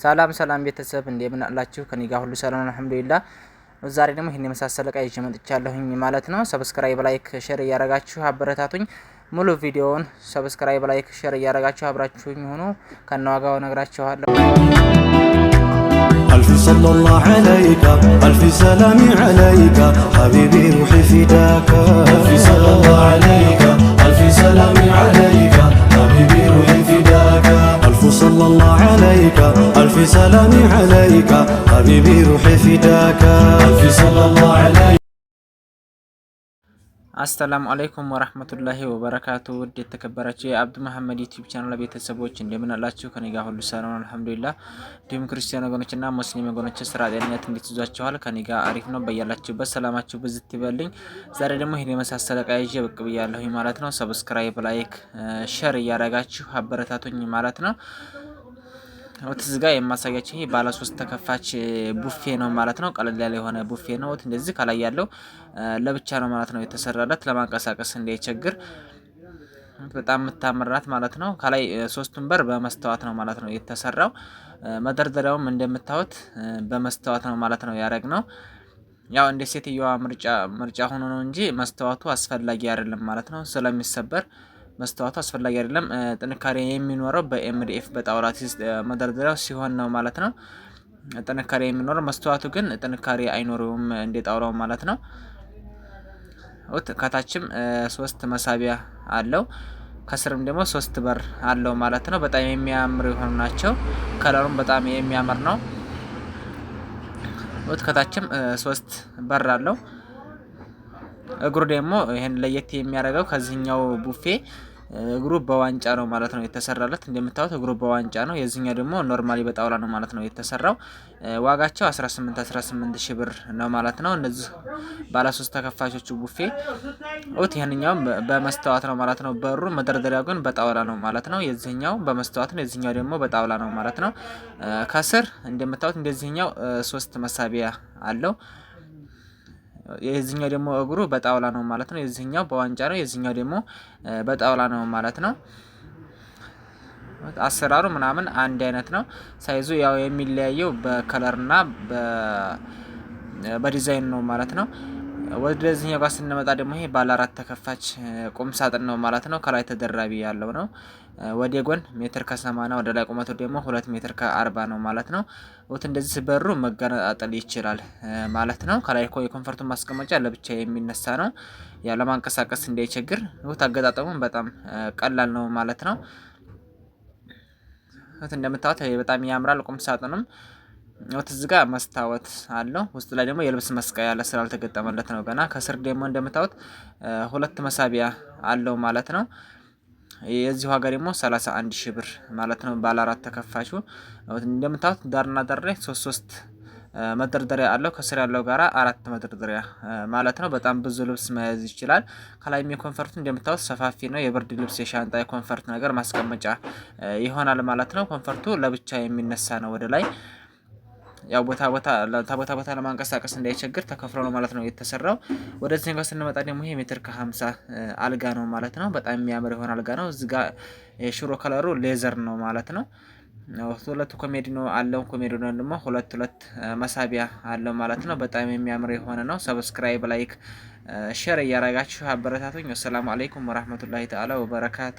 ሰላም ሰላም ቤተሰብ እንደምን አላችሁ? ከኔ ጋር ሁሉ ሰላም አልሐምዱሊላህ። ዛሬ ደግሞ ይሄን የመሳሰለ እቃ ይዤ መጥቻለሁኝ ማለት ነው። ሰብስክራይብ፣ ላይክ፣ ሼር እያረጋችሁ አበረታቱኝ። ሙሉ ቪዲዮውን ሰብስክራይብ፣ ላይክ፣ ሼር እያረጋችሁ አብራችሁኝ ሆኖ ከነዋጋው ነግራችኋለሁ። ألف صلى الله عليك ألف سلام عليك حبيبي روحي فداك ألف صلى الله عليك ألف سلام عليك حبيبي روحي فداك ألف صلى الله عليك ألف سلام عليك حبيبي روحي فداك ألف صلى الله عليك አሰላሙ አለይኩም ወራህመቱላሂ ወበረካቱ። ውድ የተከበራችሁ የአብዱ መሐመድ ዩቲዩብ ቻናል ቤተሰቦች እንደምን አላችሁ? ከኔ ጋር ሁሉ ሰላም አልሐምዱሊላህ። እንዲሁም ክርስቲያን ወገኖችና ሙስሊም ወገኖች ስራ ጤንነት እንዴት ይዟችኋል? ከኔ ጋር አሪፍ ነው። በያላችሁበት ሰላማችሁ ብዝት ይበልኝ። ዛሬ ደግሞ ይሄን የመሳሰለ እቃ ይዤ ብቅ ብያለሁኝ ማለት ነው። ሰብስክራይብ፣ ላይክ፣ ሼር እያረጋችሁ አበረታቱኝ ማለት ነው። እዚህ ጋር የማሳያችሁ ይሄ ባለ 3 ተከፋች ቡፌ ነው ማለት ነው። ቀለል ያለ የሆነ ቡፌ ነው። እንደዚህ ከላይ ያለው ለብቻ ነው ማለት ነው የተሰራለት ለማንቀሳቀስ እንዳይቸግር በጣም የምታምራት ማለት ነው። ከላይ 3ቱን በር በመስተዋት ነው ማለት ነው የተሰራው። መደርደሪያውም እንደምታዩት በመስተዋት ነው ማለት ነው ያረግነው። ያው እንደ ሴትየዋ ምርጫ ሆኖ ነው እንጂ መስተዋቱ አስፈላጊ አይደለም ማለት ነው ስለሚሰበር መስተዋቱ አስፈላጊ አይደለም። ጥንካሬ የሚኖረው በኤምዲኤፍ በጣውላ መደርደሪያው ሲሆን ነው ማለት ነው ጥንካሬ የሚኖረው። መስተዋቱ ግን ጥንካሬ አይኖረውም እንደ ጣውላው ማለት ነው። ከታችም 3 መሳቢያ አለው፣ ከስርም ደግሞ 3 በር አለው ማለት ነው። በጣም የሚያምር የሆኑ ናቸው። ከለሩም በጣም የሚያምር ነው። ከታችም 3 በር አለው። እግሩ ደግሞ ይሄን ለየት የሚያደርገው ከዚህኛው ቡፌ እግሩ በዋንጫ ነው ማለት ነው የተሰራለት። እንደምታዩት እግሩ በዋንጫ ነው። የዚህኛው ደግሞ ኖርማሊ በጣውላ ነው ማለት ነው የተሰራው። ዋጋቸው 18 ሺህ ብር ነው ማለት ነው። እነዚህ ባለ 3 ተከፋቾቹ ቡፌ ይሄንኛው በመስተዋት ነው ማለት ነው። በሩ መደርደሪያው ግን በጣውላ ነው ማለት ነው። የዚህኛው በመስተዋት ነው፣ የዚህኛው ደግሞ በጣውላ ነው ማለት ነው። ከስር እንደምታዩት እንደዚህኛው 3 መሳቢያ አለው። የዚህኛው ደግሞ እግሩ በጣውላ ነው ማለት ነው። የዚህኛው በዋንጫ ነው፣ የዚህኛው ደግሞ በጣውላ ነው ማለት ነው። አሰራሩ ምናምን አንድ አይነት ነው። ሳይዙ ያው የሚለያየው በከለርና በዲዛይን ነው ማለት ነው። ወደዚህኛው ጋር ስንመጣ ደግሞ ይሄ ባለ 4 ተከፋች ቁም ሳጥን ነው ማለት ነው። ከላይ ተደራቢ ያለው ነው። ወደ ጎን 1.80 ሜትር፣ ወደ ላይ ቁመቱ ደግሞ 2.40 ሜትር ነው ማለት ነው። እንደዚህ በሩ መገነጣጠል ይችላል ማለት ነው። ከላይ የኮንፈርቱን ማስቀመጫ ለብቻ የሚነሳ ነው። ያው ለማንቀሳቀስ እንዳይቸግር አገጣጠሙም በጣም ቀላል ነው ማለት ነው። እንደምታዩት በጣም ያምራል። ቁም ሳጥኑም እዚህ ጋር መስታወት አለው። ውስጥ ላይ ደግሞ የልብስ መስቀያ ያለ ስላልተገጠመለት ነው ገና። ከስር ደግሞ እንደምታዩት 2 መሳቢያ አለው ማለት ነው። የዚህ ዋጋ ደግሞ 31 ሺህ ብር ማለት ነው። ባለ 4 ተከፋቹ እንደምታዩት ዳርና ዳር ላይ 3 መደርደሪያ አለው። ከስር ያለው ጋራ 4 መደርደሪያ ማለት ነው። በጣም ብዙ ልብስ መያዝ ይችላል። ከላይ የኮንፈርቱ እንደምታዩት ሰፋፊ ነው። የብርድ ልብስ፣ የሻንጣ፣ የኮንፈርት ነገር ማስቀመጫ ይሆናል ማለት ነው። ኮንፈርቱ ለብቻ የሚነሳ ነው ወደ ላይ። ያው ቦታ ቦታ ለማንቀሳቀስ እንዳይቸግር ተከፍሎ ነው ማለት ነው የተሰራው። ወደዚህ ጋር ስንመጣ ደግሞ ይሄ 1.50 ሜትር አልጋ ነው ማለት ነው። በጣም የሚያምር የሆነ አልጋ ነው። እዚህ ጋር የሽሮ ከለሩ ሌዘር ነው ማለት ነው። 2 ኮሜዲኖ አለው። ኮሜዲኖ ደግሞ 2 መሳቢያ አለው ማለት ነው። በጣም የሚያምር የሆነ ነው። ሰብስክራይብ፣ ላይክ፣ ሼር እያረጋችሁ አበረታቱኝ። ወሰላሙ አለይኩም ወራህመቱላሂ ተዓላ ወበረካቱ።